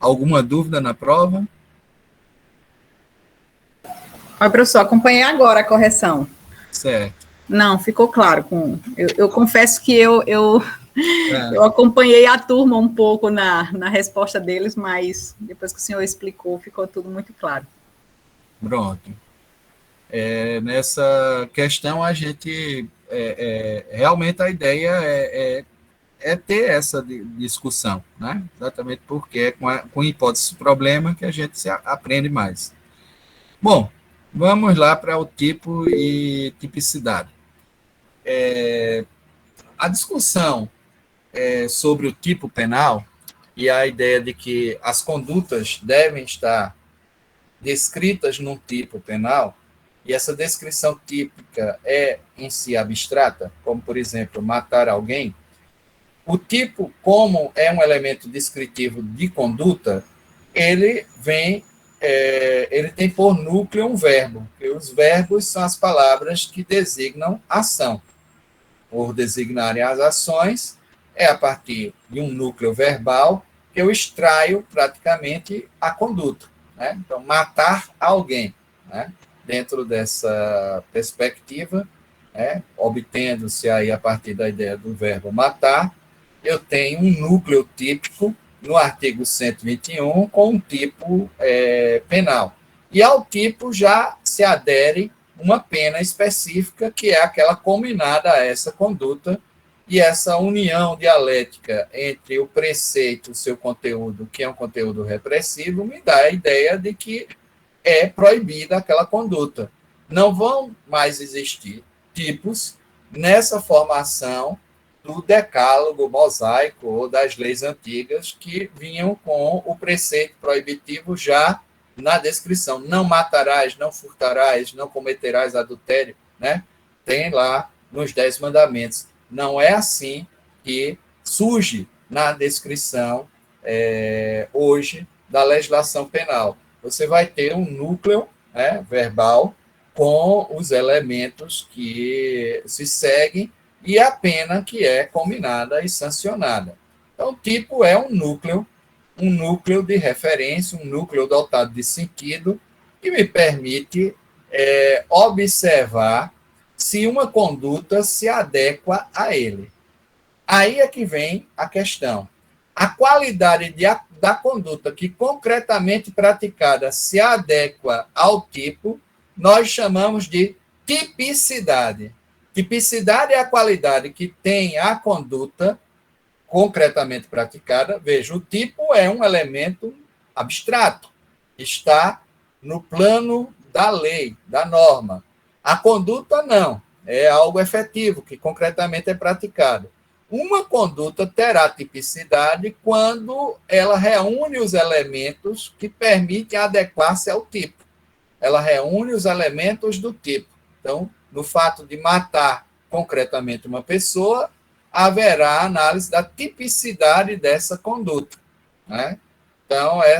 Alguma dúvida na prova? Olha, professor, acompanhei agora a correção. Certo. Não, ficou claro. Eu confesso que eu acompanhei a turma um pouco na resposta deles, mas depois que o senhor explicou, ficou tudo muito claro. Pronto. Nessa questão, a gente realmente a ideia é ter essa discussão, né? Exatamente porque é com hipótese do problema que a gente se aprende mais. Bom, vamos lá para o tipo e tipicidade. A discussão sobre o tipo penal e a ideia de que as condutas devem estar descritas num tipo penal, e essa descrição típica é em si abstrata, como, por exemplo, matar alguém, o tipo, como é um elemento descritivo de conduta, ele ele tem por núcleo um verbo, e os verbos são as palavras que designam ação. Por designarem as ações, é a partir de um núcleo verbal que eu extraio praticamente a conduta. Né? Então, matar alguém. Né? Dentro dessa perspectiva, obtendo-se aí a partir da ideia do verbo matar, eu tenho um núcleo típico no artigo 121 com um tipo penal. E ao tipo já se adere uma pena específica, que é aquela combinada a essa conduta, e essa união dialética entre o preceito e o seu conteúdo, que é um conteúdo repressivo, me dá a ideia de que é proibida aquela conduta. Não vão mais existir tipos nessa formação do decálogo mosaico ou das leis antigas que vinham com o preceito proibitivo já na descrição. Não matarás, não furtarás, não cometerás adultério, né? Tem lá nos 10 mandamentos. Não é assim que surge na descrição hoje da legislação penal. Você vai ter um núcleo verbal com os elementos que se seguem e a pena que é combinada e sancionada. Então, o tipo é um núcleo de referência, um núcleo dotado de sentido, que me permite observar se uma conduta se adequa a ele. Aí é que vem a questão. A qualidade da conduta que concretamente praticada se adequa ao tipo, nós chamamos de tipicidade. Tipicidade é a qualidade que tem a conduta concretamente praticada. Veja, o tipo é um elemento abstrato, está no plano da lei, da norma. A conduta não, é algo efetivo, que concretamente é praticado. Uma conduta terá tipicidade quando ela reúne os elementos que permitem adequar-se ao tipo. Ela reúne os elementos do tipo. Então, no fato de matar concretamente uma pessoa, haverá análise da tipicidade dessa conduta. Né? Então, é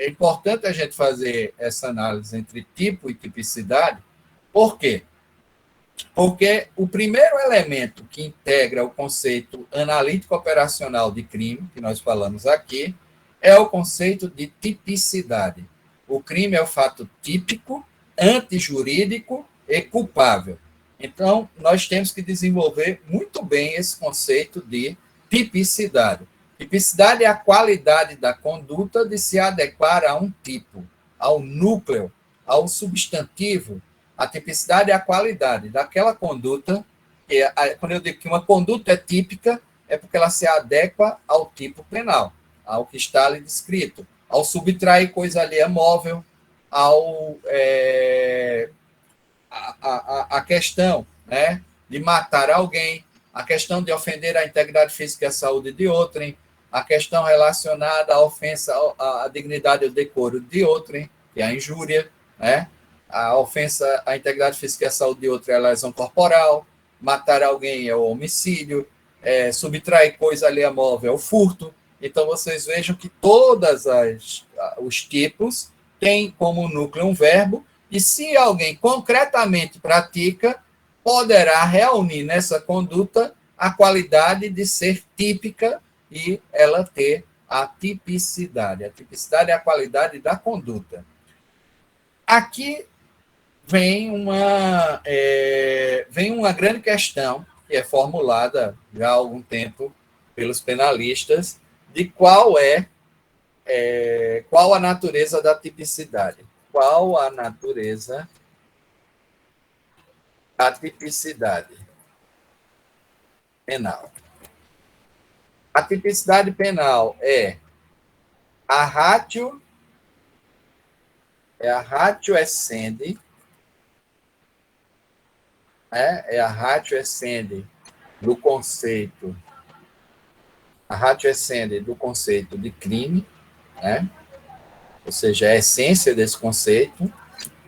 importante a gente fazer essa análise entre tipo e tipicidade. Por quê? Porque o primeiro elemento que integra o conceito analítico operacional de crime, que nós falamos aqui, é o conceito de tipicidade. O crime é o fato típico, antijurídico e culpável. Então, nós temos que desenvolver muito bem esse conceito de tipicidade. Tipicidade é a qualidade da conduta de se adequar a um tipo, ao núcleo, ao substantivo. A tipicidade é a qualidade daquela conduta. Quando eu digo que uma conduta é típica, é porque ela se adequa ao tipo penal, ao que está ali descrito, ao subtrair coisa alheia móvel, a questão de matar alguém, a questão de ofender a integridade física e a saúde de outrem, a questão relacionada à ofensa à dignidade e ao decoro de outrem, que é a injúria, a ofensa à integridade física e à saúde de outrem é a lesão corporal, matar alguém é o homicídio, subtrair coisa alheia móvel é o furto. Então, vocês vejam que todos os tipos têm como núcleo um verbo, e se alguém concretamente pratica, poderá reunir nessa conduta a qualidade de ser típica e ela ter a tipicidade. A tipicidade é a qualidade da conduta. Aqui vem uma grande questão que é formulada já há algum tempo pelos penalistas de qual a natureza da tipicidade. Qual a natureza da tipicidade penal? A tipicidade penal é a ratio essende, é a ratio essende do conceito, de crime, né? Ou seja, a essência desse conceito,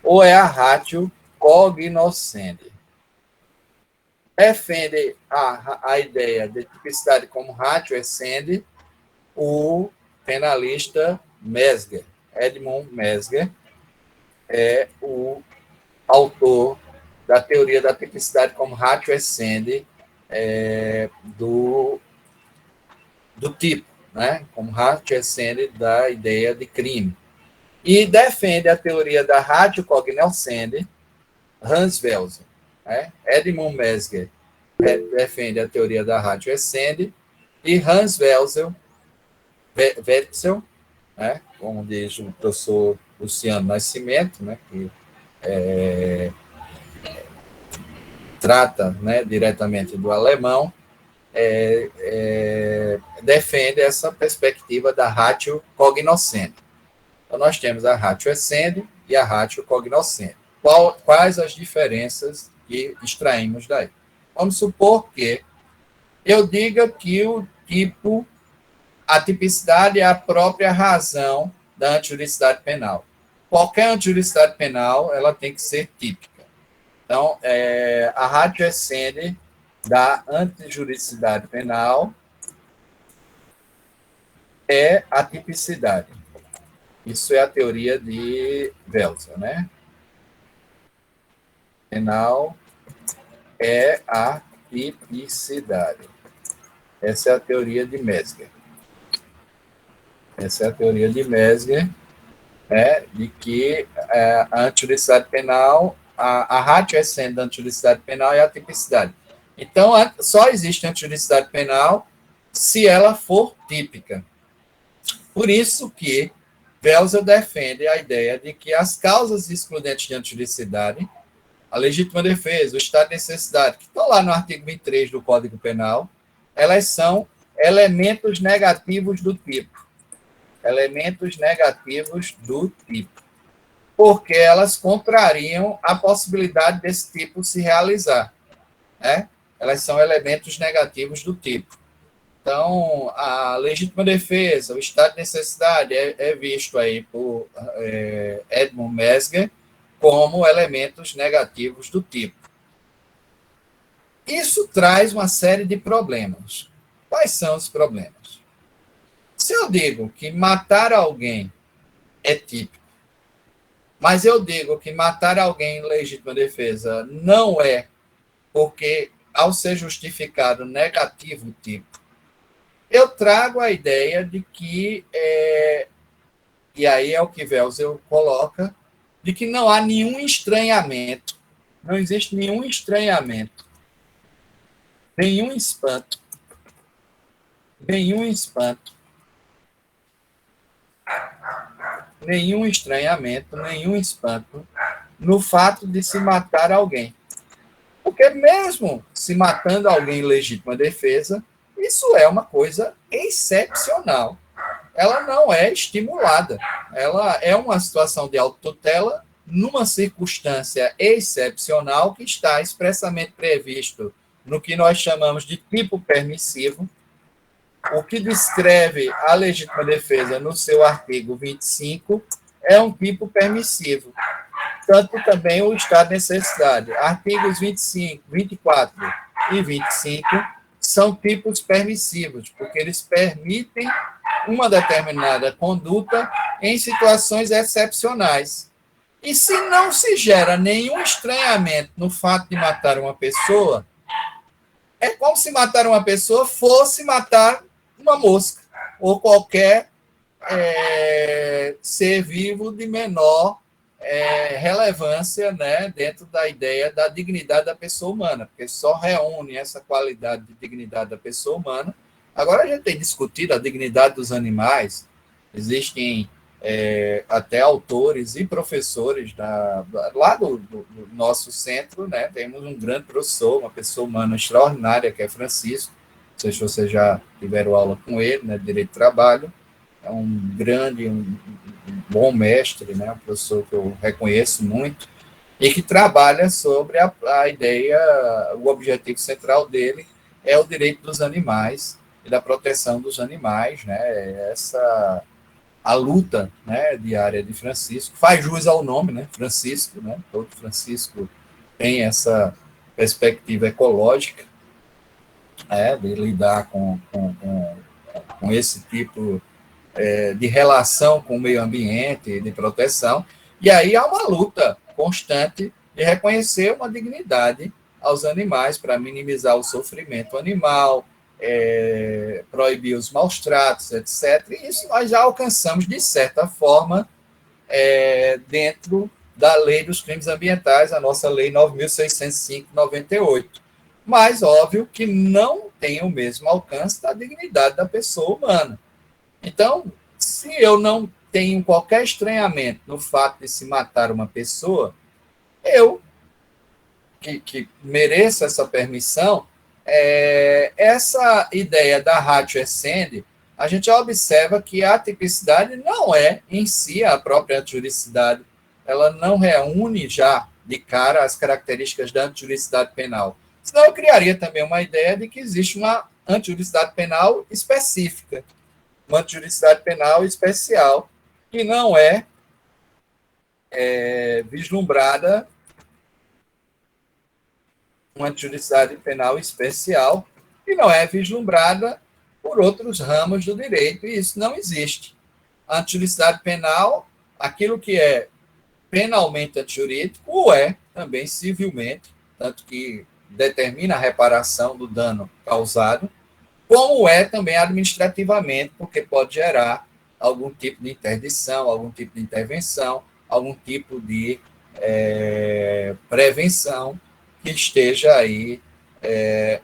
ou é a ratio cognoscendi. Defende a ideia de tipicidade como ratio essende o penalista Mesger. Edmund Mesger é o autor da teoria da tipicidade como ratio essende do tipo, né? Como ratio essende da ideia de crime. E defende a teoria da ratio cognoscendi Hans Welser. Edmund Mesger defende a teoria da ratio essende e Hans Wetzel, como diz o professor Luciano Nascimento, né, que trata, né, diretamente do alemão, defende essa perspectiva da ratio cognoscendi. Então, nós temos a ratio essende e a ratio cognoscendi. Quais as diferenças que extraímos daí? Vamos supor que eu diga que a tipicidade é a própria razão da antijuridicidade penal. Qualquer antijuridicidade penal, ela tem que ser típica. Então, a ratio essende da antijuridicidade penal é a tipicidade. Isso é a teoria de Welser, né? Penal é a tipicidade. Essa é a teoria de Mesger. De que a antijuridicidade penal, a ratio essende da antijuridicidade penal é a tipicidade. Então, só existe antijuridicidade penal se ela for típica. Por isso que Welser defende a ideia de que as causas excludentes de antijuridicidade, a legítima defesa, o estado de necessidade, que estão lá no artigo 23 do Código Penal, elas são elementos negativos do tipo. Porque elas contrariam a possibilidade desse tipo se realizar. Né? Elas são elementos negativos do tipo. Então, a legítima defesa, o estado de necessidade é visto aí por Edmund Mesger como elementos negativos do tipo. Isso traz uma série de problemas. Quais são os problemas? Se eu digo que matar alguém é típico, mas eu digo que matar alguém em legítima defesa não é, porque, ao ser justificado negativo tipo, eu trago a ideia de que, e aí é o que Welser coloca, de que não há nenhum estranhamento, não existe nenhum estranhamento, nenhum espanto, nenhum estranhamento, nenhum espanto no fato de se matar alguém. Porque mesmo se matando alguém em legítima defesa, isso é uma coisa excepcional. Ela não é estimulada. Ela é uma situação de autotutela numa circunstância excepcional que está expressamente previsto no que nós chamamos de tipo permissivo, o que descreve a legítima defesa no seu artigo 25 é um tipo permissivo. Tanto também o estado de necessidade. Artigos 25, 24 e 25 são tipos permissivos, porque eles permitem uma determinada conduta em situações excepcionais. E se não se gera nenhum estranhamento no fato de matar uma pessoa, é como se matar uma pessoa fosse matar uma mosca. ou qualquer ser vivo de menor relevância, né, dentro da ideia da dignidade da pessoa humana, porque só reúne essa qualidade de dignidade da pessoa humana. Agora a gente tem discutido a dignidade dos animais, existem até autores e professores lá do nosso centro, né, temos um grande professor, uma pessoa humana extraordinária, que é Francisco, não sei se vocês já tiveram aula com ele, né, de Direito do Trabalho, é um grande, um bom mestre, né, um professor que eu reconheço muito, e que trabalha sobre a ideia, o objetivo central dele é o direito dos animais e da proteção dos animais, né, a luta, né, diária de Francisco, faz jus ao nome, né, Francisco, né, todo Francisco tem essa perspectiva ecológica, de lidar com esse tipo de relação com o meio ambiente, de proteção, e aí há uma luta constante de reconhecer uma dignidade aos animais para minimizar o sofrimento animal, proibir os maus tratos, etc. E isso nós já alcançamos, de certa forma, dentro da Lei dos Crimes Ambientais, a nossa Lei 9.605/98. Mas, óbvio, que não tem o mesmo alcance da dignidade da pessoa humana. Então, se eu não tenho qualquer estranhamento no fato de se matar uma pessoa, eu, que mereço essa permissão, essa ideia da ratio essende, a gente observa que a tipicidade não é, em si, a própria antijuridicidade, ela não reúne já de cara as características da antijuridicidade penal. Senão eu criaria também uma ideia de que existe uma antijuridicidade penal específica, uma antijuridicidade penal especial, que não é vislumbrada, uma antijuridicidade penal especial, que não é vislumbrada por outros ramos do direito, e isso não existe. A antijuridicidade penal, aquilo que é penalmente antijurídico, ou é também civilmente, tanto que determina a reparação do dano causado, como é também administrativamente, porque pode gerar algum tipo de interdição, algum tipo de intervenção, algum tipo de prevenção que esteja aí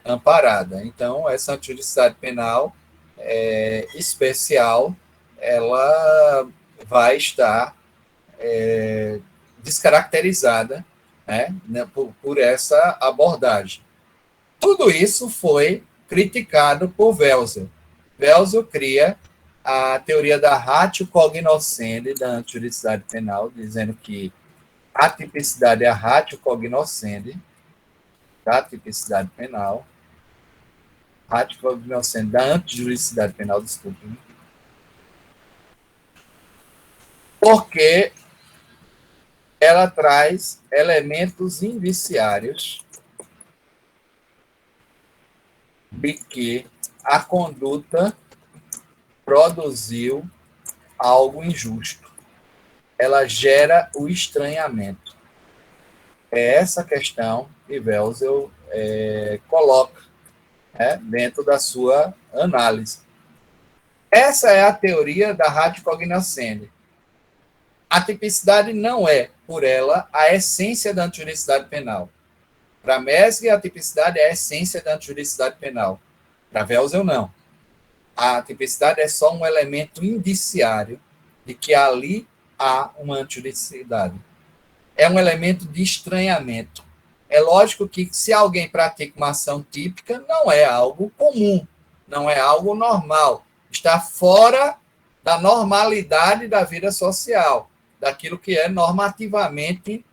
amparada. Então, essa antijuridicidade penal especial, ela vai estar descaracterizada, né, por essa abordagem. Tudo isso foi criticado por Welser. Welser cria a teoria da ratio cognoscendi da antijuridicidade penal, dizendo que a tipicidade é a ratio cognoscendi da tipicidade penal, ratio cognoscendi da antijuridicidade penal, desculpe, porque ela traz elementos indiciários de que a conduta produziu algo injusto. Ela gera o estranhamento. É essa questão que Welser coloca dentro da sua análise. Essa é a teoria da ratio cognoscendi. A tipicidade não é, por ela, a essência da antijuridicidade penal. Para Mesg, a tipicidade é a essência da antijuridicidade penal. Para Welser, não. A tipicidade é só um elemento indiciário de que ali há uma antijuridicidade. É um elemento de estranhamento. É lógico que se alguém pratica uma ação típica, não é algo comum, não é algo normal. Está fora da normalidade da vida social, daquilo que é normativamente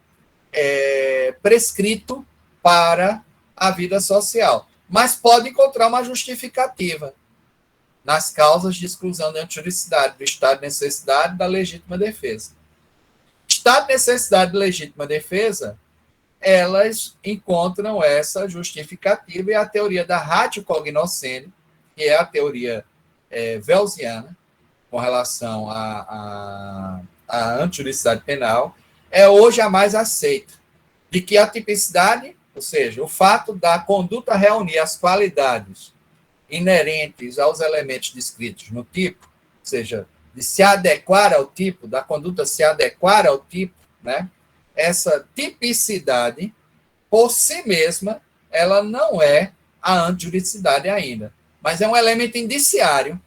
prescrito para a vida social. Mas pode encontrar uma justificativa nas causas de exclusão da antijuridicidade, do estado de necessidade e da legítima defesa. Estado de necessidade e legítima defesa, elas encontram essa justificativa, e a teoria da ratio cognoscendi, que é a teoria welsiana, com relação à antijuridicidade penal, é hoje a mais aceita, de que a tipicidade, ou seja, o fato da conduta reunir as qualidades inerentes aos elementos descritos no tipo, ou seja, de se adequar ao tipo, da conduta se adequar ao tipo, né? Essa tipicidade, por si mesma, ela não é a antijuridicidade ainda, mas é um elemento indiciário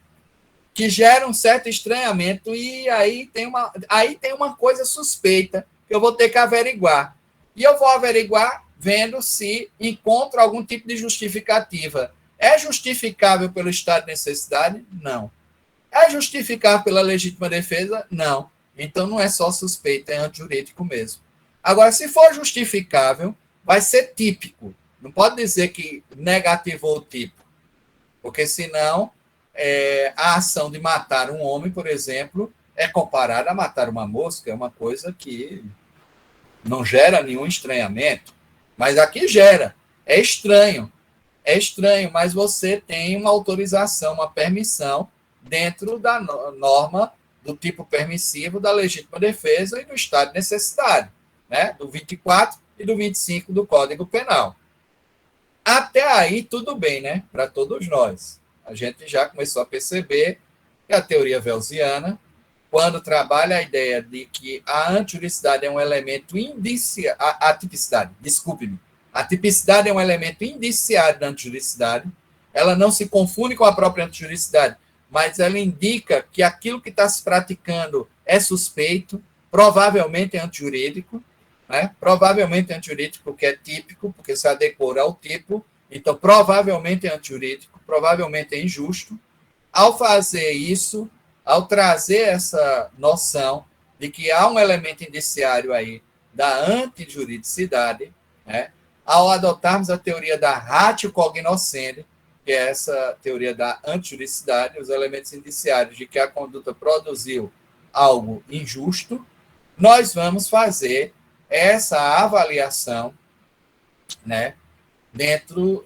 que gera um certo estranhamento e aí tem uma coisa suspeita que eu vou ter que averiguar. E eu vou averiguar vendo se encontro algum tipo de justificativa. É justificável pelo estado de necessidade? Não. É justificável pela legítima defesa? Não. Então não é só suspeita, é antijurídico mesmo. Agora, se for justificável, vai ser típico. Não pode dizer que negativou o tipo, porque senão a ação de matar um homem, por exemplo, é comparada a matar uma mosca, é uma coisa que não gera nenhum estranhamento, mas aqui gera. É estranho, mas você tem uma autorização, uma permissão dentro da norma do tipo permissivo da legítima defesa e do estado de necessidade, né? Do 24 e do 25 do Código Penal. Até aí, tudo bem, né? Para todos nós. A gente já começou a perceber que a teoria welsiana, quando trabalha a ideia de que a antijuridicidade é um elemento indiciário, a tipicidade, desculpe-me, a tipicidade é um elemento indiciário da antijuridicidade, ela não se confunde com a própria antijuridicidade, mas ela indica que aquilo que está se praticando é suspeito, provavelmente é antijurídico, né? Provavelmente é antijurídico porque é típico, porque se adequou ao tipo, então provavelmente é antijurídico, provavelmente é injusto. Ao fazer isso, ao trazer essa noção de que há um elemento indiciário aí da antijuridicidade, né? Ao adotarmos a teoria da ratio cognoscendi, que é essa teoria da antijuridicidade, os elementos indiciários de que a conduta produziu algo injusto, nós vamos fazer essa avaliação, né, dentro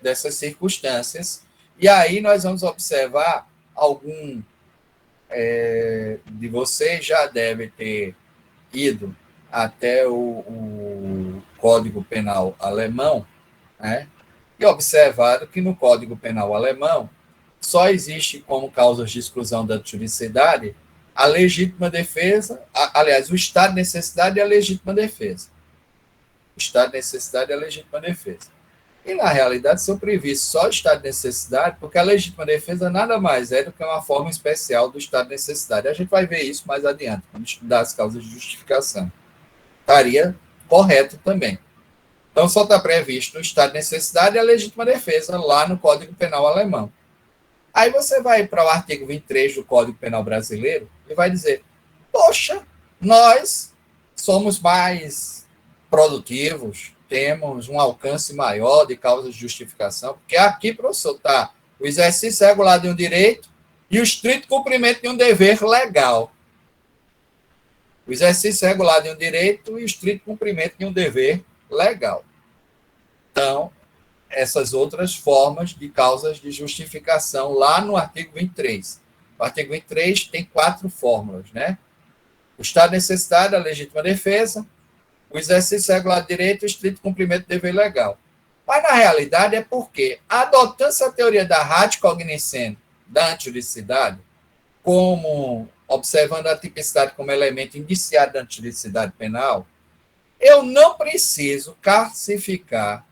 dessas circunstâncias. E aí nós vamos observar algum de vocês já deve ter ido até o Código Penal alemão, né, e observado que no Código Penal alemão só existe como causas de exclusão da juridicidade a legítima defesa, aliás, o estado de necessidade e a legítima defesa. O estado de necessidade e a legítima defesa. E, na realidade, são previstos só o estado de necessidade, porque a legítima defesa nada mais é do que uma forma especial do estado de necessidade. A gente vai ver isso mais adiante, quando estudar as causas de justificação. Estaria correto também. Então, só está previsto no estado de necessidade e a legítima defesa lá no Código Penal alemão. Aí você vai para o artigo 23 do Código Penal brasileiro e vai dizer, poxa, nós somos mais produtivos, temos um alcance maior de causas de justificação, porque aqui, professor, está o exercício regular de um direito e o estrito cumprimento de um dever legal. O exercício regular de um direito e o estrito cumprimento de um dever legal. Então, essas outras formas de causas de justificação lá no artigo 23. O artigo 23 tem 4 fórmulas, né? O estado de necessidade, a legítima defesa, o exercício regular de direito e o estrito cumprimento do dever legal. Mas, na realidade, é porque, adotando-se a teoria da ratio cognoscendi, da antijuridicidade, como observando a tipicidade como elemento indiciário da antijuridicidade penal, eu não preciso classificar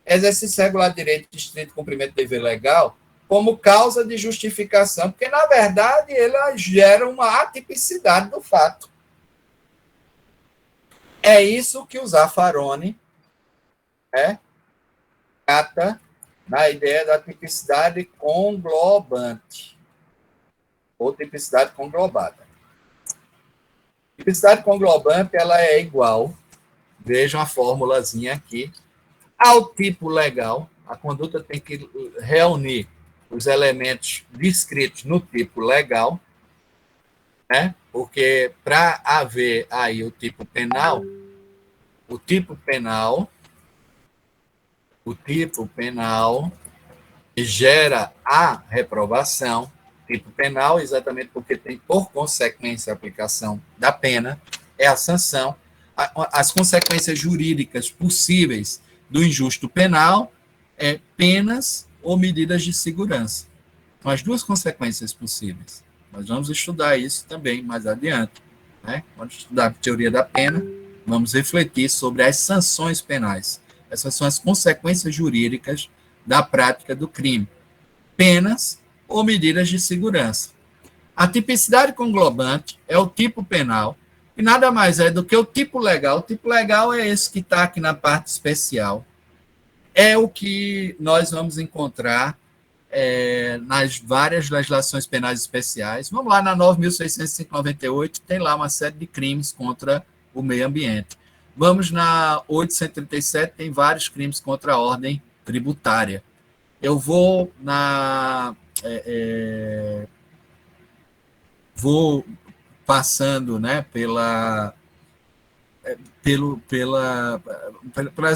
exercício regular de direito e estrito cumprimento do dever legal como causa de justificação, porque, na verdade, ela gera uma atipicidade do fato. É isso que o Zaffaroni trata na ideia da tipicidade conglobante, ou tipicidade conglobada. Tipicidade conglobante, ela é igual, vejam a formulazinha aqui, ao tipo legal. A conduta tem que reunir os elementos descritos no tipo legal, né? Porque para haver aí o tipo penal gera a reprovação, tipo penal, exatamente porque tem por consequência a aplicação da pena, é a sanção, as consequências jurídicas possíveis do injusto penal, penas ou medidas de segurança. São as duas consequências possíveis. Nós vamos estudar isso também mais adiante, né? Quando estudar a teoria da pena, vamos refletir sobre as sanções penais. Essas são as consequências jurídicas da prática do crime. Penas ou medidas de segurança. A tipicidade conglobante é o tipo penal, e nada mais é do que o tipo legal. O tipo legal é esse que está aqui na parte especial. É o que nós vamos encontrar nas várias legislações penais especiais. Vamos lá, na 9.698, tem lá uma série de crimes contra o meio ambiente. Vamos na 837, tem vários crimes contra a ordem tributária. Eu vou vou passando, né, pelas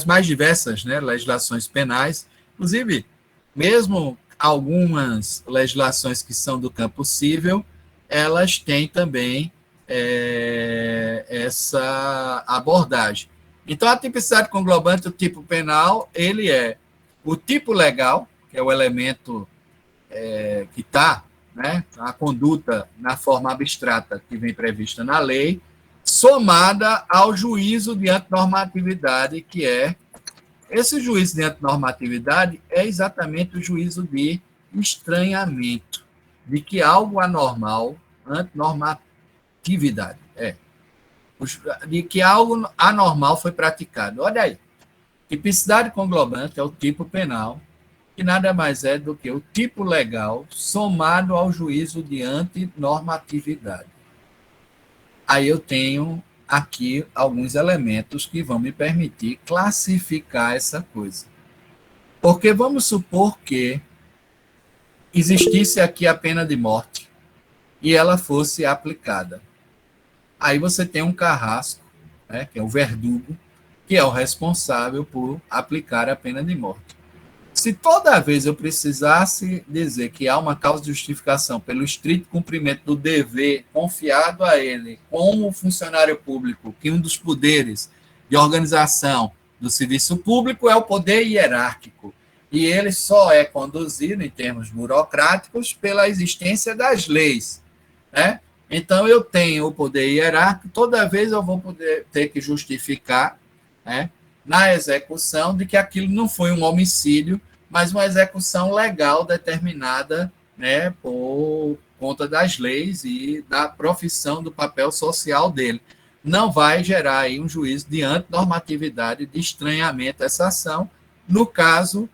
mais diversas, né, legislações penais, inclusive, mesmo algumas legislações que são do campo civil, elas têm também essa abordagem. Então, a tipicidade conglobante do tipo penal, ele é o tipo legal, que é o elemento que está, né, a conduta na forma abstrata que vem prevista na lei, somada ao juízo de antinormatividade, que é esse juízo de antinormatividade é exatamente o juízo de estranhamento, de que algo anormal, antinormatividade, de que algo anormal foi praticado. Olha aí, tipicidade conglobante é o tipo penal, que nada mais é do que o tipo legal somado ao juízo de antinormatividade. Aí eu tenho aqui alguns elementos que vão me permitir classificar essa coisa. Porque vamos supor que existisse aqui a pena de morte e ela fosse aplicada. Aí você tem um carrasco, né, que é o verdugo, que é o responsável por aplicar a pena de morte. Se toda vez eu precisasse dizer que há uma causa de justificação pelo estrito cumprimento do dever confiado a ele como funcionário público, que um dos poderes de organização do serviço público é o poder hierárquico, e ele só é conduzido, em termos burocráticos, pela existência das leis, né? Então, eu tenho o poder hierárquico, toda vez eu vou poder ter que justificar, né, na execução de que aquilo não foi um homicídio, mas uma execução legal determinada, né, por conta das leis e da profissão do papel social dele. Não vai gerar aí um juízo de antinormatividade, de estranhamento essa ação. No caso,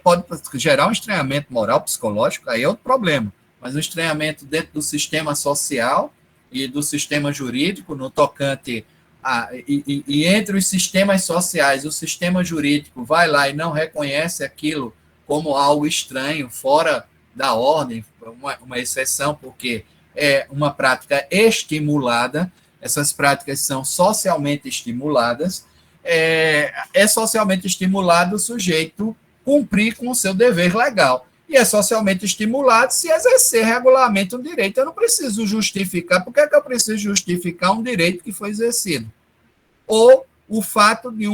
pode gerar um estranhamento moral, psicológico, aí é outro problema, mas um estranhamento dentro do sistema social e do sistema jurídico, no tocante e entre os sistemas sociais, o sistema jurídico vai lá e não reconhece aquilo como algo estranho, fora da ordem, uma exceção, porque é uma prática estimulada, essas práticas são socialmente estimuladas, é socialmente estimulado o sujeito cumprir com o seu dever legal. E é socialmente estimulado se exercer regularmente um direito. Eu não preciso justificar. Por que é que eu preciso justificar um direito que foi exercido? Ou o fato de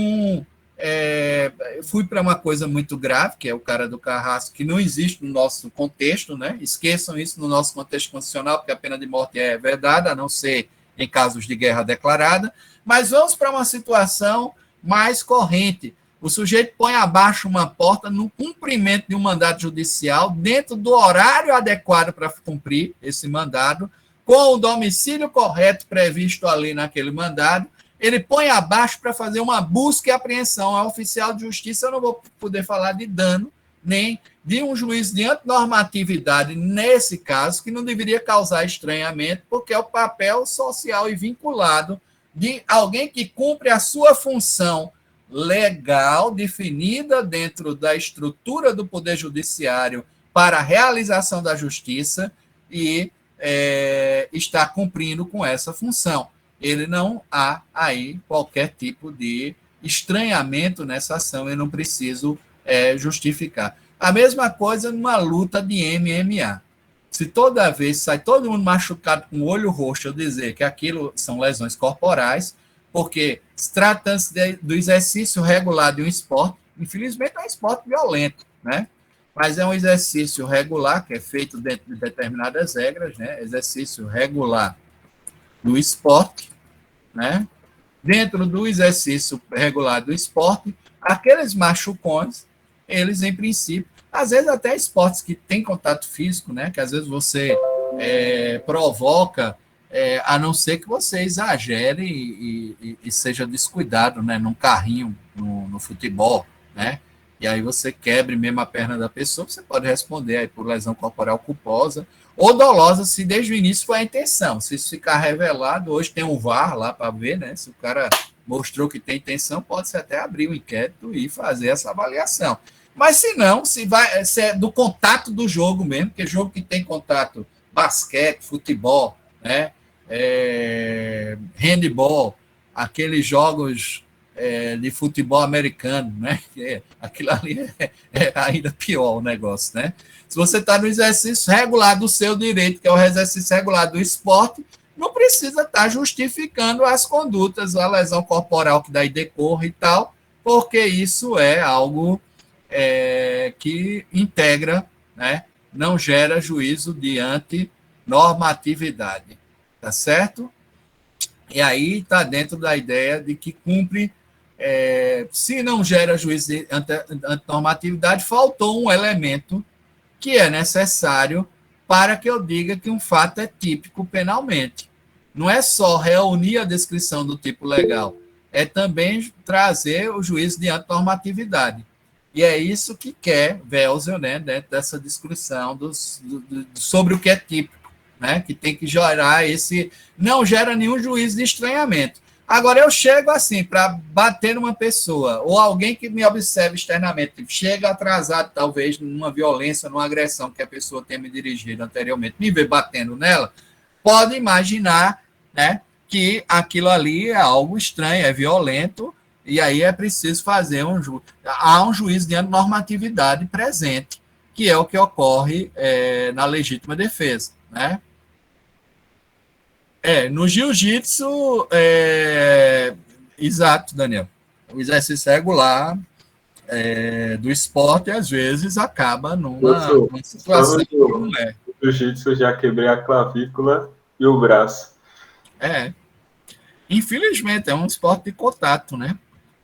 fui para uma coisa muito grave, que é o cara do carrasco, que não existe no nosso contexto, né? Esqueçam isso no nosso contexto constitucional, porque a pena de morte é vedada, a não ser em casos de guerra declarada. Mas vamos para uma situação mais corrente. O sujeito põe abaixo uma porta no cumprimento de um mandado judicial, dentro do horário adequado para cumprir esse mandado, com o domicílio correto previsto ali naquele mandado, ele põe abaixo para fazer uma busca e apreensão. A oficial de justiça, eu não vou poder falar de dano, nem de um juízo de antinormatividade, nesse caso, que não deveria causar estranhamento, porque é o papel social e vinculado de alguém que cumpre a sua função legal definida dentro da estrutura do Poder Judiciário para a realização da justiça e está cumprindo com essa função. Ele não há aí qualquer tipo de estranhamento nessa ação, eu não preciso justificar. A mesma coisa numa luta de MMA. Se toda vez sai todo mundo machucado com o olho roxo, eu dizer que aquilo são lesões corporais, porque tratando-se do exercício regular de um esporte, infelizmente é um esporte violento, né? mas é um exercício regular, que é feito dentro de determinadas regras, né? Exercício regular do esporte, né? Dentro do exercício regular do esporte, aqueles machucões, eles, em princípio, às vezes até esportes que têm contato físico, né? Que às vezes você provoca, a não ser que você exagere e seja descuidado, né? Num carrinho, no futebol, né? E aí você quebre mesmo a perna da pessoa, você pode responder aí por lesão corporal culposa ou dolosa, se desde o início foi a intenção. Se isso ficar revelado, hoje tem um VAR lá para ver, né? Se o cara mostrou que tem intenção, pode-se até abrir o inquérito e fazer essa avaliação. Mas se não, se é do contato do jogo mesmo, porque jogo que tem contato, basquete, futebol, né? Handball, aqueles jogos de futebol americano, né? Aquilo ali é ainda pior o negócio, né? Se você está no exercício regular do seu direito, que é o exercício regular do esporte, não precisa estar justificando as condutas, a lesão corporal que daí decorre e tal, porque isso é algo que integra, né? Não gera juízo diante normatividade, tá certo? E aí está dentro da ideia de que cumpre, se não gera juízo de antinormatividade, faltou um elemento que é necessário para que eu diga que um fato é típico penalmente. Não é só reunir a descrição do tipo legal, é também trazer o juízo de antinormatividade. E é isso que quer Welser, né, dentro dessa descrição sobre o que é típico, né, que tem que gerar esse... Não gera nenhum juízo de estranhamento. Agora, eu chego assim, para bater numa pessoa, ou alguém que me observe externamente, chega atrasado, talvez, numa violência, numa agressão que a pessoa tenha me dirigido anteriormente, me ver batendo nela, pode imaginar, né, que aquilo ali é algo estranho, é violento, e aí é preciso fazer há um juízo de normatividade presente, que é o que ocorre na legítima defesa, né? No jiu-jitsu, exato, Daniel. O exercício regular do esporte, às vezes, acaba numa situação que não é. No jiu-jitsu, já quebrei a clavícula e o braço. Infelizmente, é um esporte de contato, né?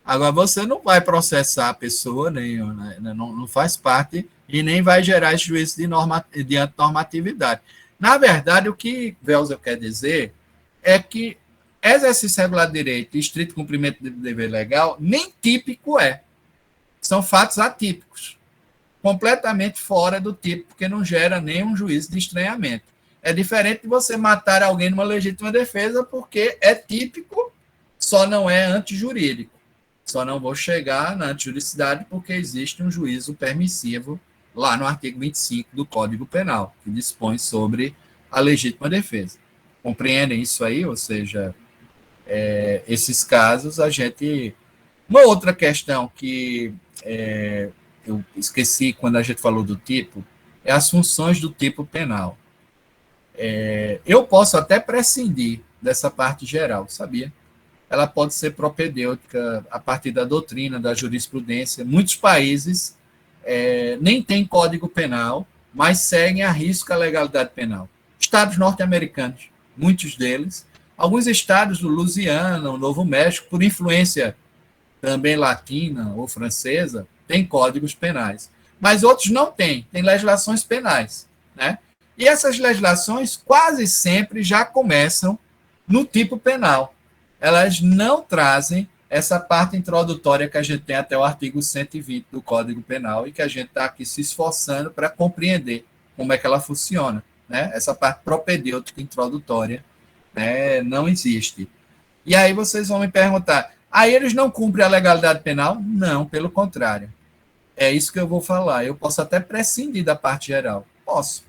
Agora, você não vai processar a pessoa, não faz parte, e nem vai gerar esse juízo de antinormatividade. Na verdade, o que Welser quer dizer é que exercício regular de direito e estrito cumprimento de dever legal nem típico é. São fatos atípicos, completamente fora do tipo, porque não gera nenhum juízo de estranhamento. É diferente de você matar alguém numa legítima defesa, porque é típico, só não é antijurídico. Só não vou chegar na antijuridicidade porque existe um juízo permissivo lá no artigo 25 do Código Penal, que dispõe sobre a legítima defesa. Compreendem isso aí? Ou seja, esses casos, a gente... Uma outra questão que eu esqueci quando a gente falou do tipo, é as funções do tipo penal. Eu posso até prescindir dessa parte geral, sabia? Ela pode ser propedêutica a partir da doutrina, da jurisprudência. Muitos países nem têm código penal, mas seguem à risca a legalidade penal. Estados norte-americanos, muitos deles. Alguns estados do Louisiana, o Novo México, por influência também latina ou francesa, têm códigos penais. Mas outros não têm legislações penais, né? E essas legislações quase sempre já começam no tipo penal. Elas não trazem essa parte introdutória que a gente tem até o artigo 120 do Código Penal e que a gente está aqui se esforçando para compreender como é que ela funciona, né? Essa parte propedêutica introdutória, né, não existe. E aí vocês vão me perguntar, eles não cumprem a legalidade penal? Não, pelo contrário. É isso que eu vou falar. Eu posso até prescindir da parte geral. Posso.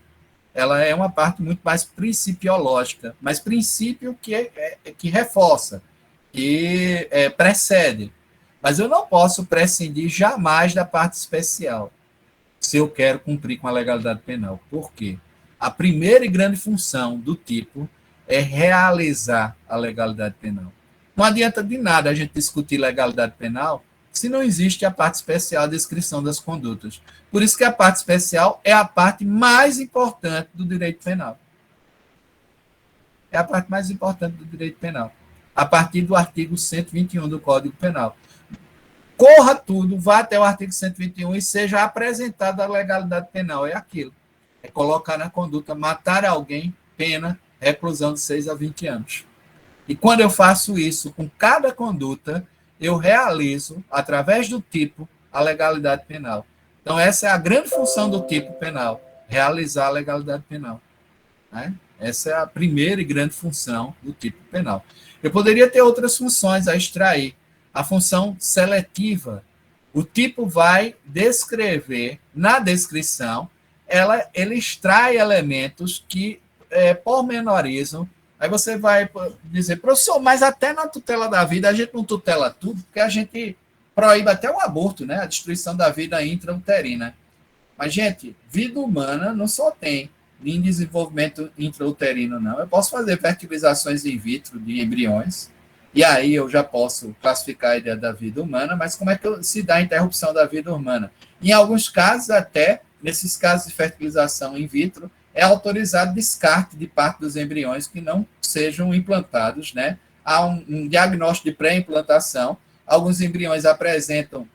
Ela é uma parte muito mais principiológica, mas princípio que reforça, que precede. Mas eu não posso prescindir jamais da parte especial, se eu quero cumprir com a legalidade penal. Por quê? A primeira e grande função do tipo é realizar a legalidade penal. Não adianta de nada a gente discutir legalidade penal se não existe a parte especial, a descrição das condutas. Por isso que a parte especial é a parte mais importante do direito penal. É a parte mais importante do direito penal. A partir do artigo 121 do Código Penal. Corra tudo, vá até o artigo 121 e seja apresentada a legalidade penal. É aquilo. É colocar na conduta, matar alguém, pena, reclusão de 6 a 20 anos. E quando eu faço isso com cada conduta, eu realizo, através do tipo, a legalidade penal. Então, essa é a grande função do tipo penal, realizar a legalidade penal. Né? Essa é a primeira e grande função do tipo penal. Eu poderia ter outras funções a extrair. A função seletiva. O tipo vai descrever, na descrição, ele extrai elementos que pormenorizam. Aí você vai dizer, professor, mas até na tutela da vida a gente não tutela tudo, porque a gente proíbe até o aborto, né? A destruição da vida intrauterina. Mas, gente, vida humana não só tem em desenvolvimento intrauterino, não. Eu posso fazer fertilizações in vitro de embriões, e aí eu já posso classificar a ideia da vida humana, mas como é que se dá a interrupção da vida humana? Em alguns casos, até, nesses casos de fertilização in vitro, é autorizado descarte de parte dos embriões que não sejam implantados, né? Há um diagnóstico de pré-implantação, alguns embriões apresentam,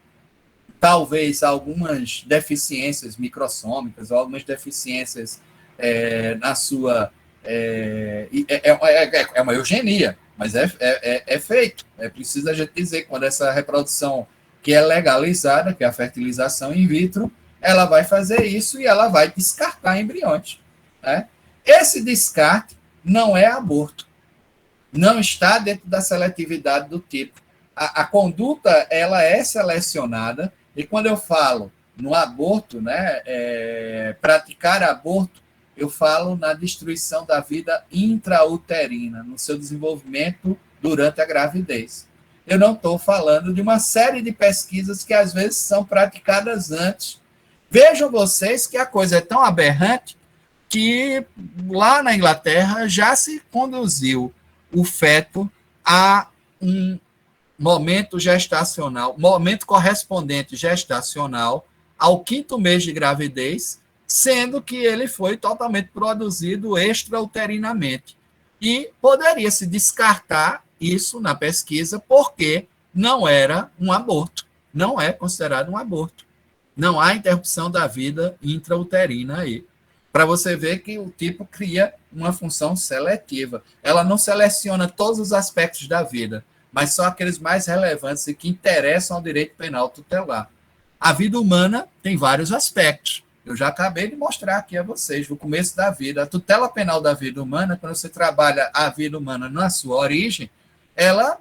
talvez, algumas deficiências microssômicas, ou algumas deficiências na sua... É uma eugenia, mas é feito. É preciso a gente dizer, quando essa reprodução que é legalizada, que é a fertilização in vitro, ela vai fazer isso e ela vai descartar embriões. Né? Esse descarte não é aborto. Não está dentro da seletividade do tipo. A conduta ela é selecionada, e quando eu falo no aborto, né, praticar aborto, eu falo na destruição da vida intrauterina, no seu desenvolvimento durante a gravidez. Eu não estou falando de uma série de pesquisas que às vezes são praticadas antes. Vejam vocês que a coisa é tão aberrante que lá na Inglaterra já se conduziu o feto a um momento gestacional, momento correspondente gestacional ao 5º mês de gravidez, sendo que ele foi totalmente produzido extrauterinamente. E poderia se descartar isso na pesquisa porque não era um aborto, não é considerado um aborto. Não há interrupção da vida intrauterina aí. Para você ver que o tipo cria uma função seletiva. Ela não seleciona todos os aspectos da vida, mas só aqueles mais relevantes e que interessam ao direito penal tutelar. A vida humana tem vários aspectos. Eu já acabei de mostrar aqui a vocês, no começo da vida. A tutela penal da vida humana, quando você trabalha a vida humana na sua origem, ela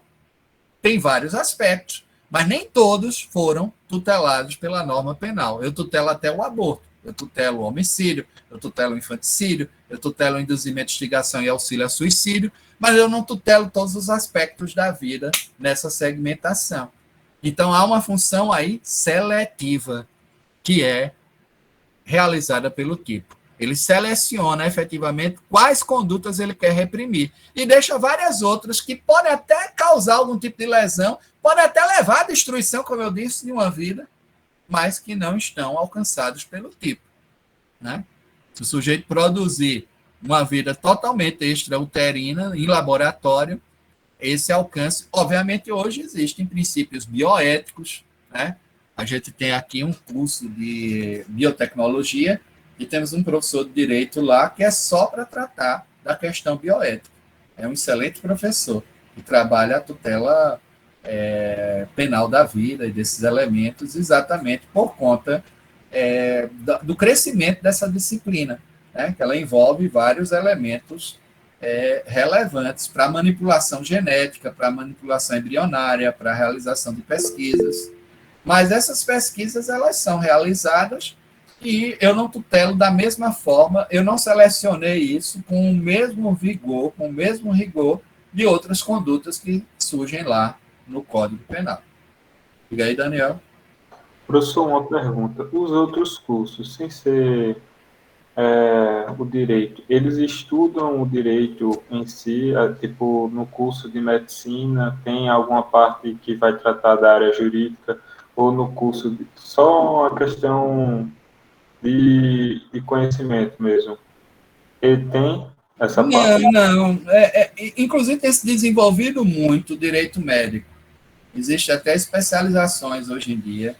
tem vários aspectos, mas nem todos foram tutelados pela norma penal. Eu tutelo até o aborto, eu tutelo o homicídio, eu tutelo o infanticídio, eu tutelo o induzimento, instigação e auxílio a suicídio, mas eu não tutelo todos os aspectos da vida nessa segmentação. Então, há uma função aí seletiva, que é realizada pelo tipo. Ele seleciona efetivamente quais condutas ele quer reprimir e deixa várias outras que podem até causar algum tipo de lesão, podem até levar à destruição, como eu disse, de uma vida, mas que não estão alcançados pelo tipo. Né? Se o sujeito produzir uma vida totalmente extrauterina em laboratório, esse alcance, obviamente, hoje existem princípios bioéticos, né? A gente tem aqui um curso de biotecnologia e temos um professor de direito lá que é só para tratar da questão bioética. É um excelente professor que trabalha a tutela penal da vida e desses elementos exatamente por conta do crescimento dessa disciplina, né? Que ela envolve vários elementos relevantes para a manipulação genética, para a manipulação embrionária, para a realização de pesquisas. Mas essas pesquisas, elas são realizadas e eu não tutelo da mesma forma, eu não selecionei isso com o mesmo vigor, com o mesmo rigor de outras condutas que surgem lá no Código Penal. Diga aí, Daniel. Professor, uma pergunta. Os outros cursos, sem ser o direito, eles estudam o direito em si, tipo, no curso de medicina, tem alguma parte que vai tratar da área jurídica, ou no curso só a questão de conhecimento mesmo? Ele tem essa parte? Não. Inclusive, tem se desenvolvido muito o direito médico. Existem até especializações hoje em dia,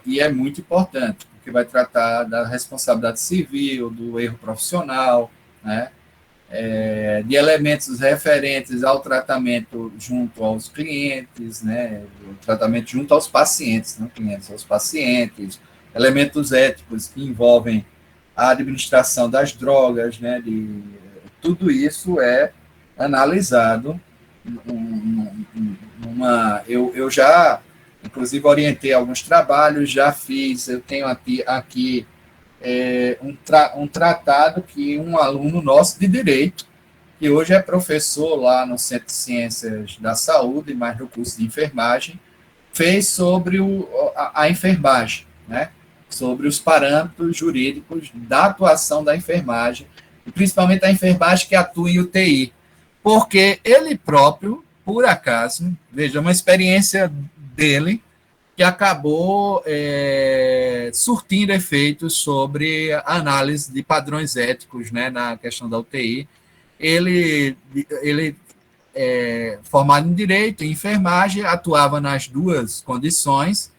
e é muito importante, porque vai tratar da responsabilidade civil, do erro profissional, né? De elementos referentes ao tratamento junto aos clientes, né? O tratamento junto aos pacientes, não clientes, aos pacientes, elementos éticos que envolvem a administração das drogas, né? Tudo isso é analisado eu já, inclusive, orientei alguns trabalhos, já fiz, eu tenho aqui um tratado que um aluno nosso de Direito, que hoje é professor lá no Centro de Ciências da Saúde, mas no curso de enfermagem, fez sobre a enfermagem, né? Sobre os parâmetros jurídicos da atuação da enfermagem, e principalmente a enfermagem que atua em UTI, porque ele próprio, por acaso, veja, uma experiência dele que acabou surtindo efeitos sobre a análise de padrões éticos, né, na questão da UTI. Ele formado em Direito e Enfermagem, atuava nas duas condições,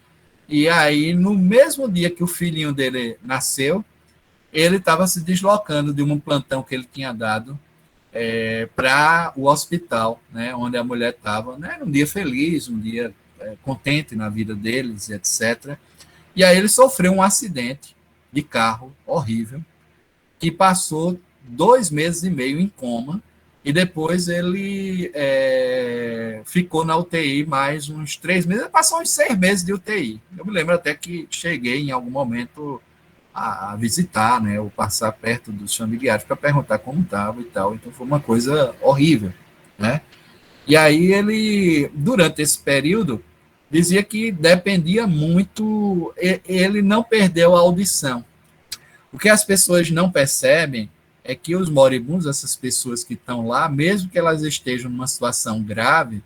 e aí, no mesmo dia que o filhinho dele nasceu, ele estava se deslocando de um plantão que ele tinha dado para o hospital, né, onde a mulher estava, né, um dia feliz, um dia contente na vida deles, etc. E aí ele sofreu um acidente de carro horrível, que passou 2 meses e meio em coma, e depois ele ficou na UTI mais uns 3 meses, passou uns 6 meses de UTI. Eu me lembro até que cheguei em algum momento a visitar, né, ou passar perto dos familiares para perguntar como estava e tal. Então foi uma coisa horrível, né? E aí ele, durante esse período, dizia que dependia muito, ele não perdeu a audição. O que as pessoas não percebem é que os moribundos, essas pessoas que estão lá, mesmo que elas estejam numa situação grave,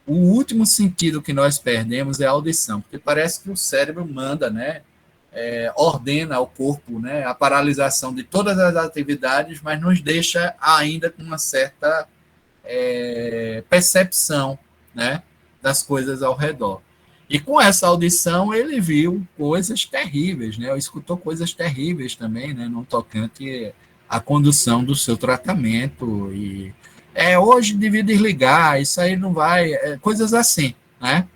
o último sentido que nós perdemos é a audição, porque parece que o cérebro manda, né, ordena ao corpo, né, a paralisação de todas as atividades, mas nos deixa ainda com uma certa percepção, né, das coisas ao redor. E com essa audição ele viu coisas terríveis, né, escutou coisas terríveis também, né, no tocante à condução do seu tratamento, e hoje devia desligar, isso aí não vai, coisas assim, né?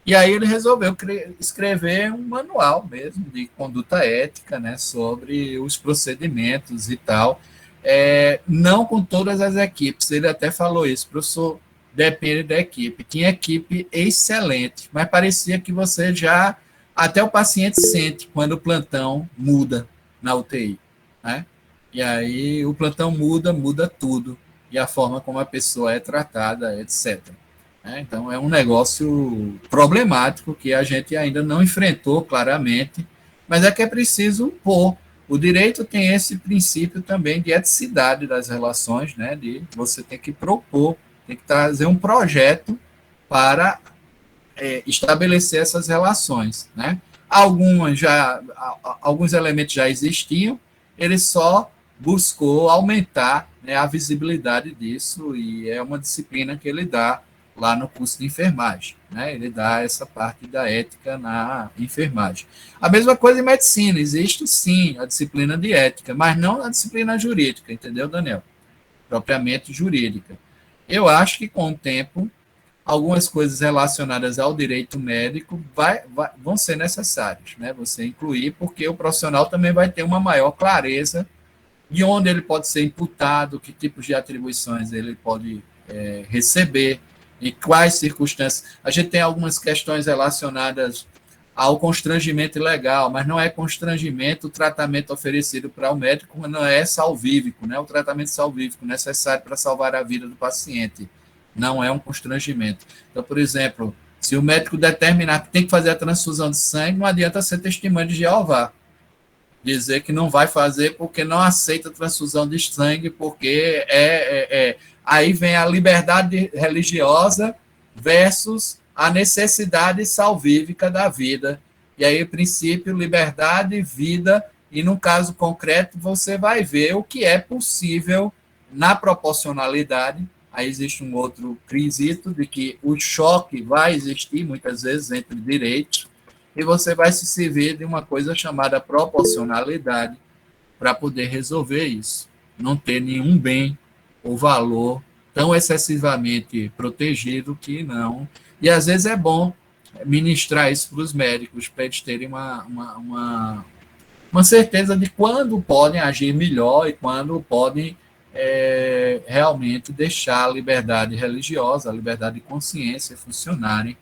E aí ele resolveu escrever um manual mesmo de conduta ética, né, sobre os procedimentos e tal, não com todas as equipes, ele até falou isso, professor, depende da equipe, tinha equipe excelente, mas parecia que você já, até o paciente sente quando o plantão muda na UTI, né? E aí o plantão muda tudo, e a forma como a pessoa é tratada, etc. Então, é um negócio problemático que a gente ainda não enfrentou claramente, mas é que é preciso pôr. O direito tem esse princípio também de eticidade das relações, né? De você tem que propor, tem que trazer um projeto para estabelecer essas relações, né? Alguns elementos já existiam, ele só buscou aumentar, né, a visibilidade disso, e é uma disciplina que ele dá lá no curso de enfermagem, né? Ele dá essa parte da ética na enfermagem. A mesma coisa em medicina, existe sim a disciplina de ética, mas não a disciplina jurídica, entendeu, Daniel? Propriamente jurídica. Eu acho que com o tempo, algumas coisas relacionadas ao direito médico vão ser necessárias, né? Você incluir, porque o profissional também vai ter uma maior clareza de onde ele pode ser imputado, que tipos de atribuições ele pode receber, em quais circunstâncias. A gente tem algumas questões relacionadas ao constrangimento ilegal, mas não é constrangimento o tratamento oferecido para o médico, não é salvífico, né? O tratamento salvífico necessário para salvar a vida do paciente não é um constrangimento. Então, por exemplo, se o médico determinar que tem que fazer a transfusão de sangue, não adianta ser testemunho de Jeová, dizer que não vai fazer porque não aceita transfusão de sangue, porque aí vem a liberdade religiosa versus a necessidade salvífica da vida. E aí, o princípio, liberdade, vida, e no caso concreto, você vai ver o que é possível na proporcionalidade. Aí existe um outro quesito de que o choque vai existir, muitas vezes, entre direitos, e você vai se servir de uma coisa chamada proporcionalidade para poder resolver isso. Não ter nenhum bem ou valor tão excessivamente protegido que não. E, às vezes, é bom ministrar isso para os médicos, para eles terem uma certeza de quando podem agir melhor e quando podem realmente deixar a liberdade religiosa, a liberdade de consciência funcionarem.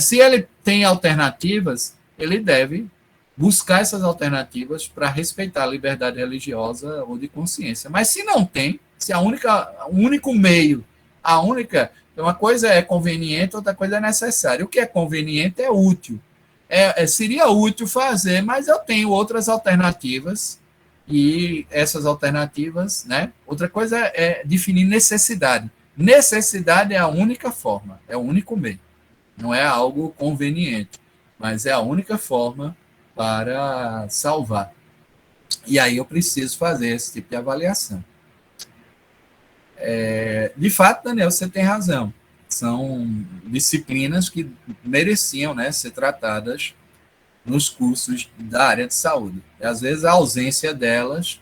Se ele tem alternativas, ele deve buscar essas alternativas para respeitar a liberdade religiosa ou de consciência. Mas se não tem, se o único meio, uma coisa é conveniente, outra coisa é necessária. O que é conveniente é útil. Seria útil fazer, mas eu tenho outras alternativas, e essas alternativas, né? Outra coisa é definir necessidade. Necessidade é a única forma, é o único meio. Não é algo conveniente, mas é a única forma para salvar. E aí eu preciso fazer esse tipo de avaliação. De fato, Daniel, você tem razão. São disciplinas que mereciam, né, ser tratadas nos cursos da área de saúde. E, às vezes, a ausência delas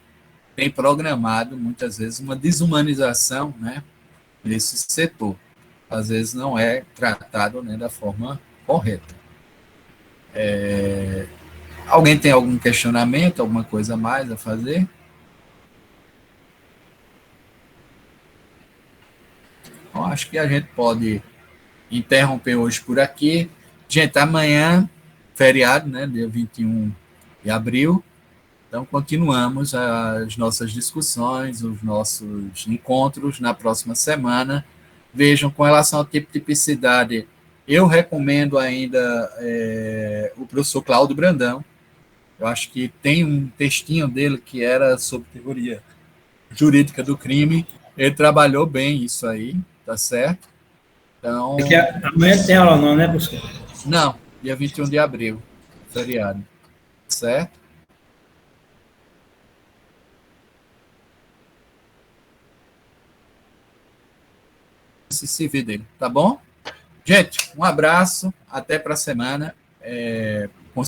tem programado, muitas vezes, uma desumanização, né, desse setor. Às vezes não é tratado, né, da forma correta. Alguém tem algum questionamento, alguma coisa a mais a fazer? Então, acho que a gente pode interromper hoje por aqui. Gente, amanhã, feriado, né, dia 21 de abril, então continuamos as nossas discussões, os nossos encontros na próxima semana. Vejam, com relação ao tipo de tipicidade, eu recomendo ainda o professor Cláudio Brandão. Eu acho que tem um textinho dele que era sobre teoria jurídica do crime. Ele trabalhou bem isso aí, tá certo? Então, amanhã tem aula não, né, professor? Não, dia 21 de abril, feriado, certo? Se servir dele, tá bom? Gente, um abraço, até para a semana.